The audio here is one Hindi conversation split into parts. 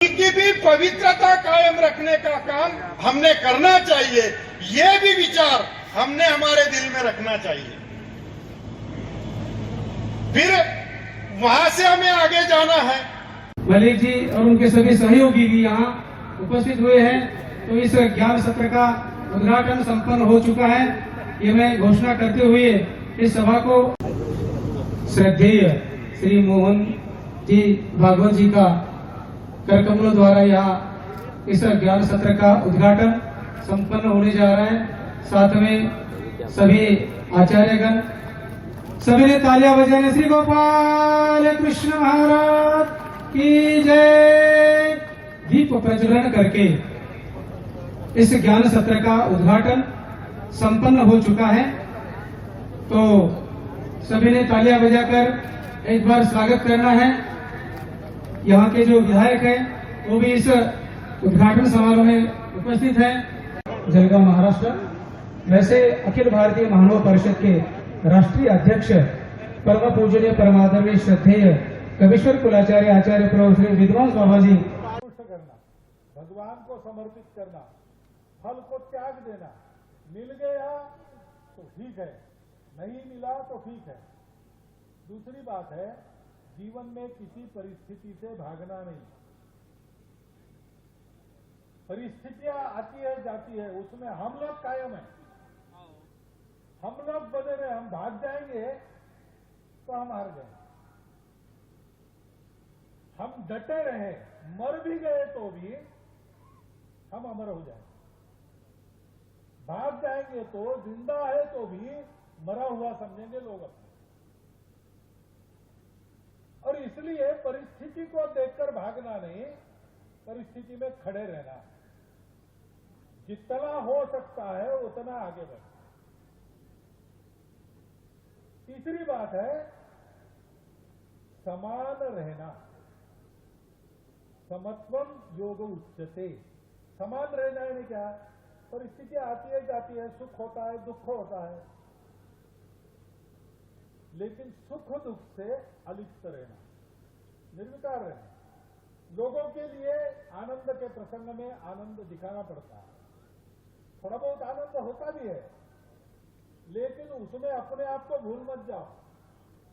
की भी पवित्रता कायम रखने का काम हमने करना चाहिए। ये भी विचार हमने हमारे दिल में रखना चाहिए। फिर वहां से हमें आगे जाना है। मलिक जी और उनके सभी सहयोगी भी यहाँ उपस्थित हुए हैं। तो इस ज्ञान सत्र का उद्घाटन संपन्न हो चुका है। ये मैं घोषणा करते हुए इस सभा को श्रद्धेय श्री मोहन जी भागवत जी का कर कमलों द्वारा यहाँ इस ज्ञान सत्र का उद्घाटन संपन्न होने जा रहा है। साथ में सभी आचार्यगण सभी ने तालियां बजाने श्री गोपाल कृष्ण महाराज की जय दीप प्रज्वलन करके इस ज्ञान सत्र का उद्घाटन संपन्न हो चुका है। तो सभी ने तालियां बजाकर एक बार स्वागत करना है। यहाँ के जो विधायक हैं वो भी इस उद्घाटन समारोह में उपस्थित हैं। जलगांव महाराष्ट्र। वैसे अखिल भारतीय महानव परिषद के राष्ट्रीय अध्यक्ष परम पूजनीय परमादरणीय श्रद्धेय कविश्वर कुलाचार्य आचार्य प्रभु श्री विद्वान बाबा जी करना, भगवान को समर्पित करना, फल को त्याग देना। मिल गया तो ठीक है, नहीं मिला तो ठीक है। दूसरी बात है, जीवन में किसी परिस्थिति से भागना नहीं। परिस्थितियां आती है जाती है, उसमें हम लोग कायम है, हम लोग बने रहे। हम भाग जाएंगे तो हम हार गए। हम डटे रहे, मर भी गए तो भी हम अमर हो जाएंगे। भाग जाएंगे तो जिंदा है तो भी मरा हुआ समझेंगे लोग अपने। और इसलिए परिस्थिति को देखकर भागना नहीं, परिस्थिति में खड़े रहना। जितना हो सकता है उतना आगे बढ़ना। तीसरी बात है समान रहना। समत्वम योग उच्यते। समान रहना है क्या? परिस्थितियां आती है जाती है, सुख होता है दुख होता है, लेकिन सुख दुख से अलिप्त रहना, निर्विकार रहना। लोगों के लिए आनंद के प्रसंग में आनंद दिखाना पड़ता है, थोड़ा बहुत आनंद होता भी है, लेकिन उसमें अपने आप को भूल मत जाओ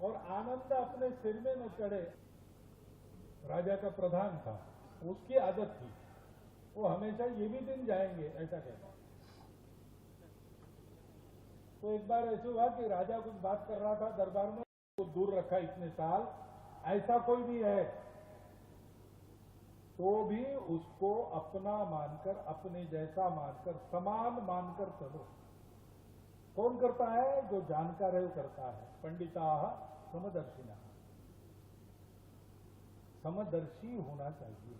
और आनंद अपने सिर में न चढ़े। राजा का प्रधान था, उसकी आदत थी, वो हमेशा ये भी दिन जाएंगे ऐसा कहता। तो एक बार ऐसे हुआ कि राजा कुछ बात कर रहा था दरबार में, वो दूर रखा इतने साल, ऐसा कोई भी है तो भी उसको अपना मानकर, अपने जैसा मानकर, समान मानकर चलो। कौन करता है? जो जानकार है वो करता है। पंडिता समदर्शिना, समदर्शी होना चाहिए,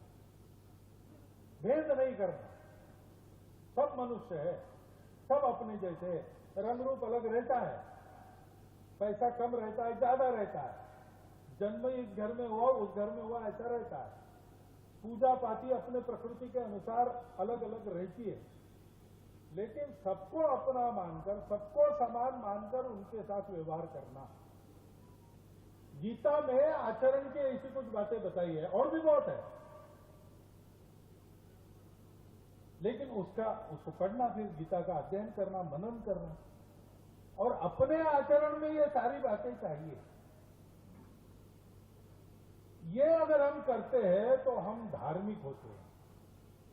भेद नहीं करना। सब मनुष्य है, सब अपने जैसे है। रंग रूप अलग रहता है, पैसा कम रहता है, ज्यादा रहता है, जन्म इस घर में हुआ उस घर में हुआ ऐसा रहता है। पूजा पाती अपने प्रकृति के अनुसार अलग अलग रहती है, लेकिन सबको अपना मानकर, सबको समान मानकर उनके साथ व्यवहार करना। गीता में आचरण की ऐसी कुछ बातें बताई है, और भी बहुत है, लेकिन उसको पढ़ना, फिर गीता का अध्ययन करना, मनन करना, और अपने आचरण में ये सारी बातें चाहिए। ये अगर हम करते हैं तो हम धार्मिक होते हैं,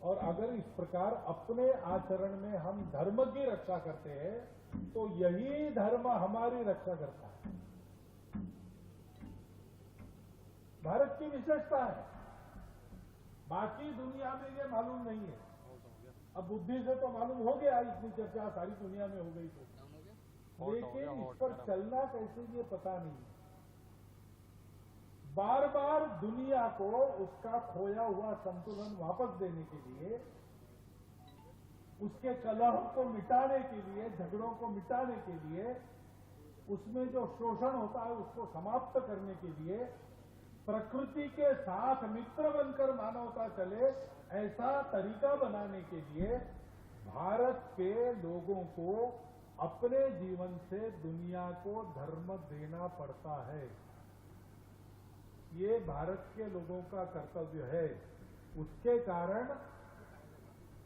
और अगर इस प्रकार अपने आचरण में हम धर्म की रक्षा करते हैं तो यही धर्म हमारी रक्षा करता है। भारत की विशेषता है, बाकी दुनिया में ये मालूम नहीं है। अब बुद्धि से तो मालूम हो गया, इतनी चर्चा सारी दुनिया में हो गई तो, लेकिन इस पर चलना कैसे ये पता नहीं है। बार बार दुनिया को उसका खोया हुआ संतुलन वापस देने के लिए, उसके कलह को मिटाने के लिए, झगड़ों को मिटाने के लिए, उसमें जो शोषण होता है उसको समाप्त करने के लिए, प्रकृति के साथ मित्र बनकर मानवता चले ऐसा तरीका बनाने के लिए भारत के लोगों को अपने जीवन से दुनिया को धर्म देना पड़ता है। ये भारत के लोगों का कर्तव्य है। उसके कारण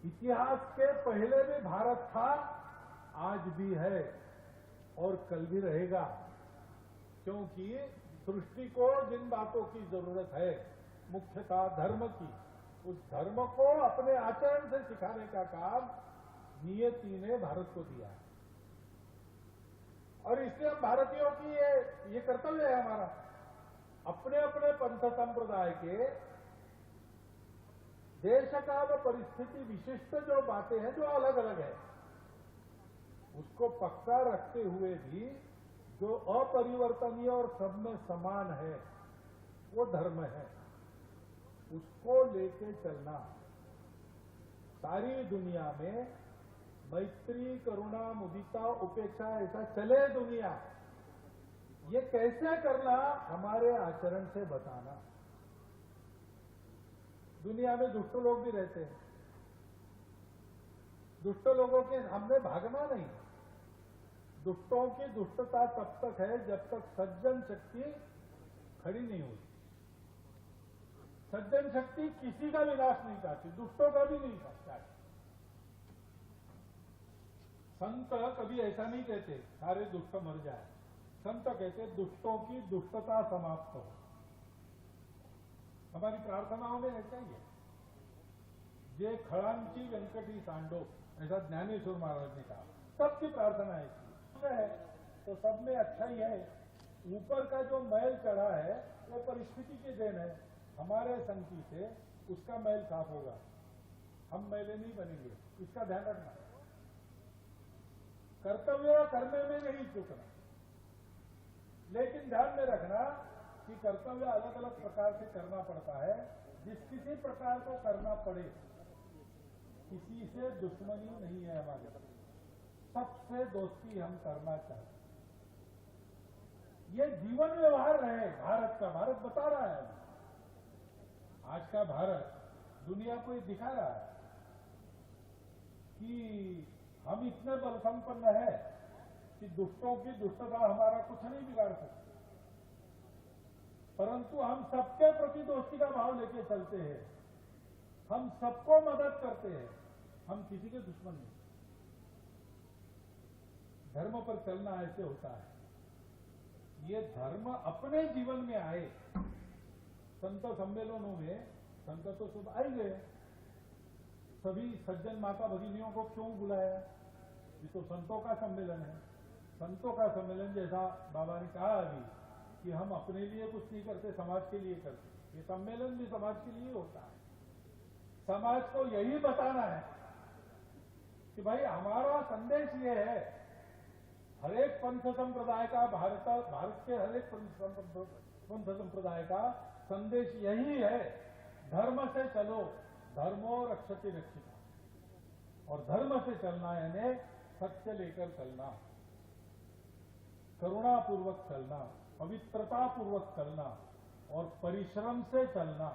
इतिहास के पहले भी भारत था, आज भी है और कल भी रहेगा। क्योंकि सृष्टि को जिन बातों की जरूरत है, मुख्यतः धर्म की, उस धर्म को अपने आचरण से सिखाने का काम नियति ने भारत को दिया है। और इसलिए हम भारतीयों की ये कर्तव्य है हमारा, अपने अपने पंथ संप्रदाय के देश काल परिस्थिति विशिष्ट जो बातें हैं, जो अलग अलग है, उसको पक्का रखते हुए भी जो अपरिवर्तनीय और सब में समान है, वो धर्म है, उसको लेके चलना। सारी दुनिया में मैत्री, करुणा, मुदिता, उपेक्षा, ऐसा चले दुनिया, ये कैसे करना, हमारे आचरण से बताना। दुनिया में दुष्ट लोग भी रहते हैं, दुष्ट लोगों के हमने भागना नहीं। दुष्टों की दुष्टता तब तक है जब तक सज्जन शक्ति खड़ी नहीं होती। सज्जन शक्ति किसी का विनाश नहीं चाहती, दुष्टों का भी नहीं चाहती। संत कभी ऐसा नहीं कहते सारे दुष्ट मर जाए, संत कहते दुष्टों की दुष्टता समाप्त हो। हमारी प्रार्थनाओं में ऐसा ही है, जे खड़ांची वेंकटी सांडो, ऐसा ज्ञानेश्वर महाराज ने कहा। सबकी प्रार्थना ऐसी है, तो सब में अच्छा ही है। ऊपर का जो मैल चढ़ा है वो परिस्थिति के देन है, हमारे संगति से उसका मैल साफ होगा, हम मैले नहीं बनेंगे, इसका ध्यान रखना। कर्तव्य करने में नहीं चूकना, लेकिन ध्यान में रखना कि कर्तव्य अलग अलग प्रकार से करना पड़ता है। जिस किसी प्रकार को करना पड़े, किसी से दुश्मनी नहीं है हमारे, सबसे दोस्ती हम करना चाहते। ये जीवन व्यवहार रहे भारत का, भारत बता रहा है, आज का भारत दुनिया को ये दिखा रहा है कि हम इतने बल संपन्न है कि दुष्टों की दुष्टता हमारा कुछ नहीं बिगाड़ सकती। परंतु हम सबके प्रति दोस्ती का भाव लेके चलते हैं, हम सबको मदद करते हैं, हम किसी के दुश्मन नहीं। धर्म पर चलना ऐसे होता है, ये धर्म अपने जीवन में आए। संत सम्मेलनों में संत तो सब आए गए, सभी सज्जन माता भगिनियों को क्यों बुलाया? ये तो संतों का सम्मेलन है। संतों का सम्मेलन जैसा बाबा ने कहा अभी कि हम अपने लिए कुछ नहीं करते, समाज के लिए करते। ये सम्मेलन भी समाज के लिए होता है। समाज को यही बताना है कि भाई हमारा संदेश ये है, हर एक पंथ संप्रदाय का, भारत के हर एक पंथ संप्रदाय का संदेश यही है, धर्म से चलो, धर्मो रक्षति रक्षिता। और धर्म से चलना यानी सत्य लेकर चलना, करुणापूर्वक चलना, पवित्रता पूर्वक चलना और परिश्रम से चलना।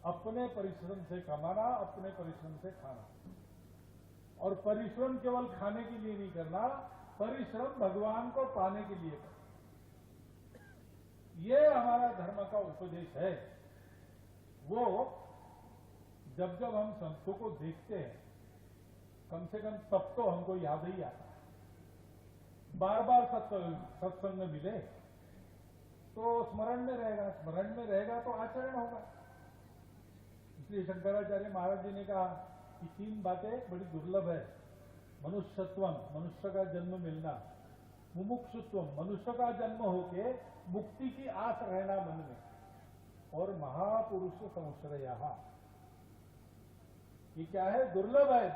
अपने परिश्रम से कमाना, अपने परिश्रम से खाना। और परिश्रम केवल खाने के लिए नहीं करना, परिश्रम भगवान को पाने के लिए करना। ये हमारा धर्म का उपदेश है। वो जब जब हम संतों को देखते हैं, कम से कम तब तो हमको याद ही आता है। बार बार सत्संग में मिले तो स्मरण में रहेगा, स्मरण में रहेगा तो आचरण होगा। इसलिए शंकराचार्य महाराज जी ने कहा कि 3 बातें बड़ी दुर्लभ है। मनुष्यत्वम, मनुष्य का जन्म मिलना, मुमुक्षुत्वम, मनुष्य का जन्म होके मुक्ति की आस रहना मन में, और महापुरुष संश्रयः, ये क्या है? दुर्लभ है।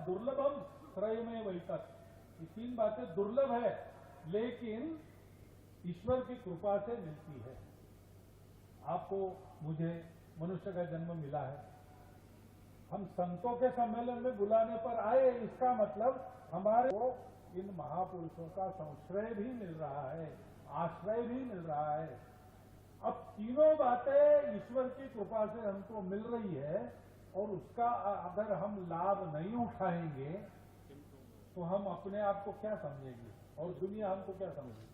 दुर्लभम श्रय में वैतत, ये 3 बातें दुर्लभ है, लेकिन ईश्वर की कृपा से मिलती है। आपको मुझे मनुष्य का जन्म मिला है, हम संतों के सम्मेलन में बुलाने पर आए, इसका मतलब हमारे को इन महापुरुषों का संश्रय भी मिल रहा है, आश्रय भी मिल रहा है। अब तीनों बातें ईश्वर की कृपा से हमको मिल रही है, और उसका अगर हम लाभ नहीं उठाएंगे तो हम अपने आप को क्या समझेंगे और दुनिया हमको क्या समझेगी?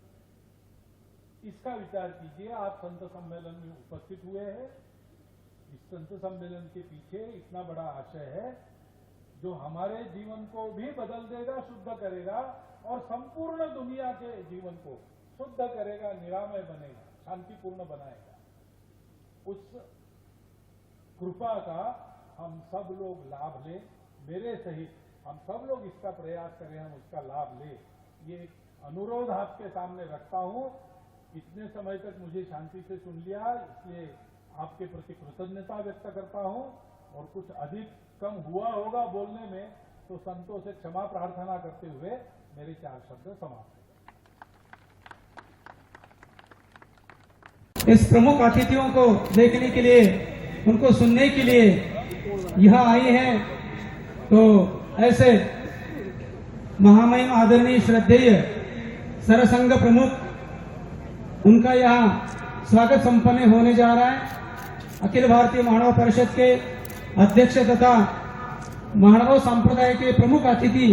इसका विचार कीजिए। आप संत सम्मेलन में उपस्थित हुए हैं, इस संत सम्मेलन के पीछे इतना बड़ा आशय है जो हमारे जीवन को भी बदल देगा, शुद्ध करेगा और संपूर्ण दुनिया के जीवन को शुद्ध करेगा, निरामय बनेगा, शांतिपूर्ण बनाएगा। उस कृपा का हम सब लोग लाभ लें, मेरे सहित हम सब लोग इसका प्रयास करें, हम उसका लाभ लें। ये एक अनुरोध आपके सामने रखता हूं। इतने समय तक मुझे शांति से सुन लिया, इसलिए आपके प्रति कृतज्ञता व्यक्त करता हूं। और कुछ अधिक कम हुआ होगा बोलने में तो संतों से क्षमा प्रार्थना करते हुए मेरे 4 शब्द समाप्त। इस प्रमुख अतिथियों को देखने के लिए, उनको सुनने के लिए यहाँ आई है, तो ऐसे महामहिम आदरणीय श्रद्धेय सरसंघ प्रमुख, उनका यहाँ स्वागत संपन्न होने जा रहा है। अखिल भारतीय मानव परिषद के अध्यक्ष तथा मानव संप्रदाय के प्रमुख अतिथि